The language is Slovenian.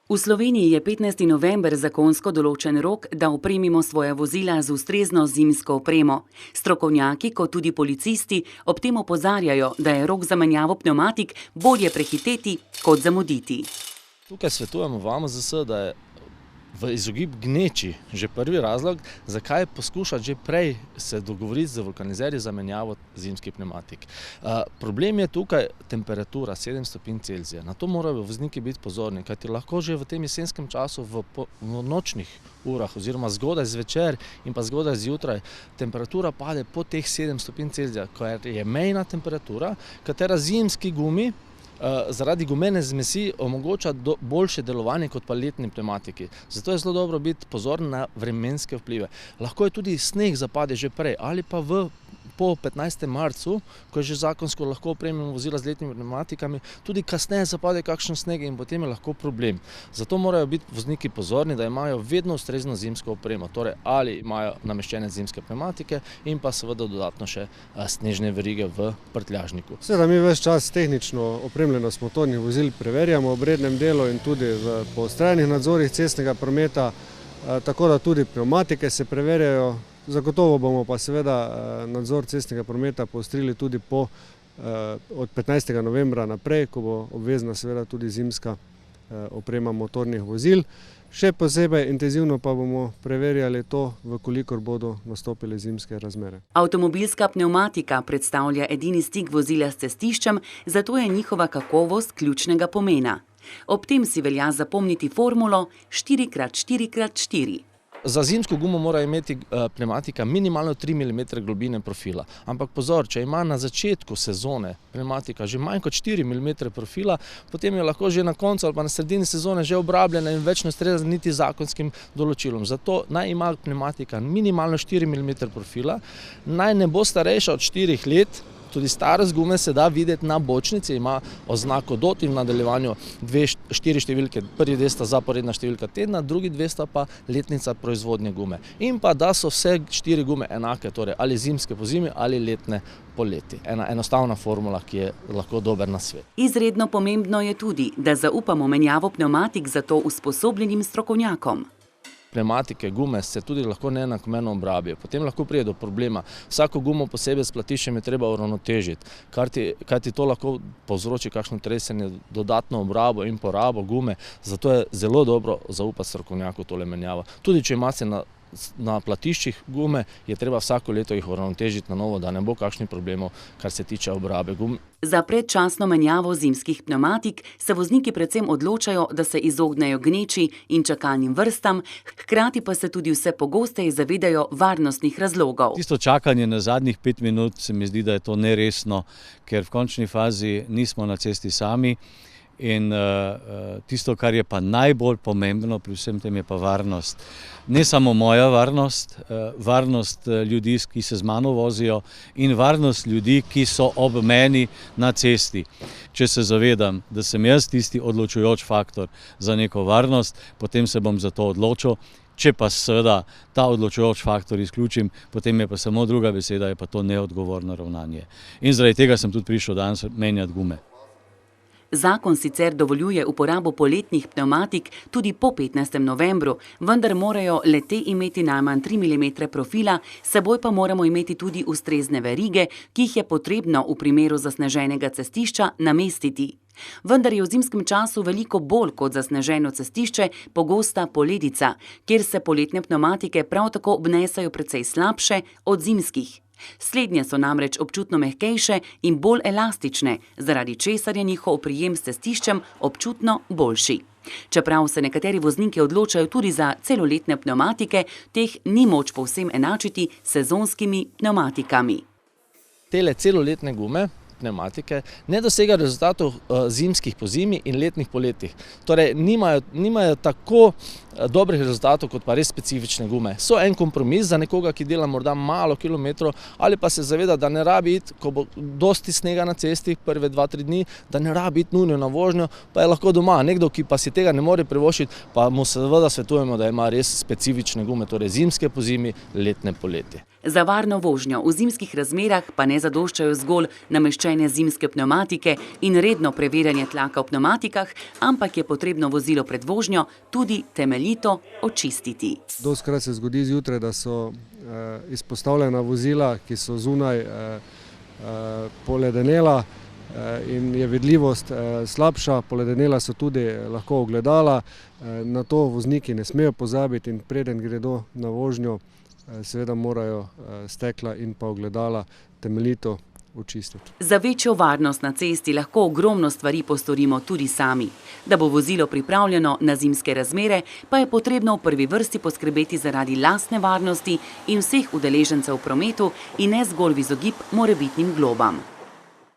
V Sloveniji je 15. november zakonsko določen rok, da opremimo svoja vozila z ustrezno zimsko opremo. Strokovnjaki kot tudi policisti ob tem opozarjajo, da je rok za menjavo pnevmatik bolje prehiteti kot zamuditi. Tukaj svetujemo VAMZS, da je v izogib gneči že prvi razlog, zakaj poskušati že prej se dogovoriti z vulkanizerji za menjavo zimskih pnevmatik. Problem je tukaj temperatura 7 stopinj Celzija. Na to morajo vozniki biti pozorni, kajti lahko že v tem jesenskem času v nočnih urah oziroma zgodaj zvečer in pa zgodaj zjutraj temperatura pade po teh 7 stopinj Celzija, kar je mejna temperatura, katera zimski gumi zaradi gumene zmesi omogoča boljše delovanje kot pa letni pnevmatiki. Zato je zelo dobro biti pozoren na vremenske vplive. Lahko je tudi sneg zapade že prej ali pa po 15. marcu, ko je že zakonsko lahko opremimo vozila z letnimi pnevmatikami, tudi kasneje zapade kakšen sneg in potem je lahko problem. Zato morajo biti vozniki pozorni, da imajo vedno ustrezno zimsko opremo, torej ali imajo nameščene zimske pnevmatike in pa seveda dodatno še snežne verige v prtljažniku. Seveda mi ves čas tehnično opremljenost motornih vozil preverjamo ob rednem delu in tudi v poostrenih nadzorih cestnega prometa, tako da tudi pnevmatike se preverjajo. Zagotovo bomo pa seveda nadzor cestnega prometa poostrili tudi od 15. novembra naprej, ko bo obvezna seveda tudi zimska oprema motornih vozil. Še posebej intenzivno pa bomo preverjali to, vkolikor bodo nastopile zimske razmere. Avtomobilska pnevmatika predstavlja edini stik vozila s cestiščem, zato je njihova kakovost ključnega pomena. Ob tem si velja zapomniti formulo 4x4x4. Za zimsko gumo mora imeti pnevmatika minimalno 3 mm globine profila. Ampak pozor, če ima na začetku sezone pnevmatika že manj kot 4 mm profila, potem je lahko že na koncu ali pa na sredini sezone že obrabljena in več ne ustreza niti zakonskim določilom. Zato naj ima pnevmatika minimalno 4 mm profila, naj ne bo starejša od 4 let. Tudi starost gume se da videti na bočnici, ima oznako DOT in v nadaljevanju 4 številke. Prvi dve sta zaporedna številka tedna, drugi dve sta pa letnica proizvodnje gume. In pa da so vse 4 gume enake, torej ali zimske pozimi ali letne poleti. Ena enostavna formula, ki je lahko dober nasvet. Izredno pomembno je tudi, da zaupamo menjavo pnevmatik za to usposobljenim strokovnjakom. Pnevmatike, gume se tudi lahko neenakomerno obrabijo. Potem lahko pride do problema. Vsako gumo posebej s platiščem je treba uravnotežiti, kajti to lahko povzroči kakšno tresenje, dodatno obrabo in porabo gume. Zato je zelo dobro zaupati strokovnjaku tole menjavo. Tudi če imate na platiščih gume, je treba vsako leto jih uravnotežiti na novo, da ne bo kakšnih problemov, kar se tiče obrabe gum. Za predčasno menjavo zimskih pnevmatik se vozniki predvsem odločajo, da se izognejo gneči in čakalnim vrstam, hkrati pa se tudi vse pogosteje zavedajo varnostnih razlogov. Tisto čakanje na zadnjih 5 minut se mi zdi, da je to neresno, ker v končni fazi nismo na cesti sami. In tisto, kar je pa najbolj pomembno pri vsem tem, je pa varnost. Ne samo moja varnost, varnost ljudi, ki se z mano vozijo in varnost ljudi, ki so ob meni na cesti. Če se zavedam, da sem jaz tisti odločujoč faktor za neko varnost, potem se bom za to odločil. Če pa seveda ta odločujoč faktor izključim, potem je pa samo druga beseda, je pa to neodgovorno ravnanje. In zaradi tega sem tudi prišel danes menjati gume. Zakon sicer dovoljuje uporabo poletnih pnevmatik tudi po 15. novembru, vendar morajo le-te imeti najmanj 3 mm profila, s seboj pa moramo imeti tudi ustrezne verige, ki jih je potrebno v primeru zasneženega cestišča namestiti. Vendar je v zimskem času veliko bolj kot zasneženo cestišče pogosta poledica, kjer se poletne pnevmatike prav tako obnesajo precej slabše od zimskih. Slednje so namreč občutno mehkejše in bolj elastične, zaradi česar je njihov prijem s cestiščem občutno boljši. Čeprav se nekateri vozniki odločajo tudi za celoletne pnevmatike, teh ni moč povsem enačiti s sezonskimi pnevmatikami. Tele celoletne gume, pnevmatike, ne dosegajo rezultatov zimskih pozimi in letnih poletih. Torej, nimajo tako dobrih rezultatov kot pa res specifične gume. So en kompromis za nekoga, ki dela morda malo kilometrov ali pa se zaveda, da ne rabi iti, ko bo dosti snega na cesti prve 2-3 dni, da ne rabi iti nujno na vožnjo, pa je lahko doma. Nekdo, ki pa si tega ne more privoščiti, pa mu seveda svetujemo, da ima res specifične gume, torej zimske pozimi, letne poletje. Za varno vožnjo v zimskih razmerah pa ne zadoščajo zgolj nameščene zimske pnevmatike in redno preverjanje tlaka v pnevmatikah, ampak je potrebno vozilo pred vožnjo tudi temeljito očistiti. Dostikrat se zgodi zjutraj, da so izpostavljena vozila, ki so zunaj poledenela in je vidljivost slabša, poledenela so tudi lahko ogledala, na to vozniki ne smejo pozabiti in preden gredo na vožnjo, seveda morajo stekla in pa ogledala temeljito očistiti. Za večjo varnost na cesti lahko ogromno stvari postorimo tudi sami. Da bo vozilo pripravljeno na zimske razmere, pa je potrebno v prvi vrsti poskrbeti zaradi lastne varnosti in vseh udeležencev v prometu in ne zgolj v izogib morebitnim globam.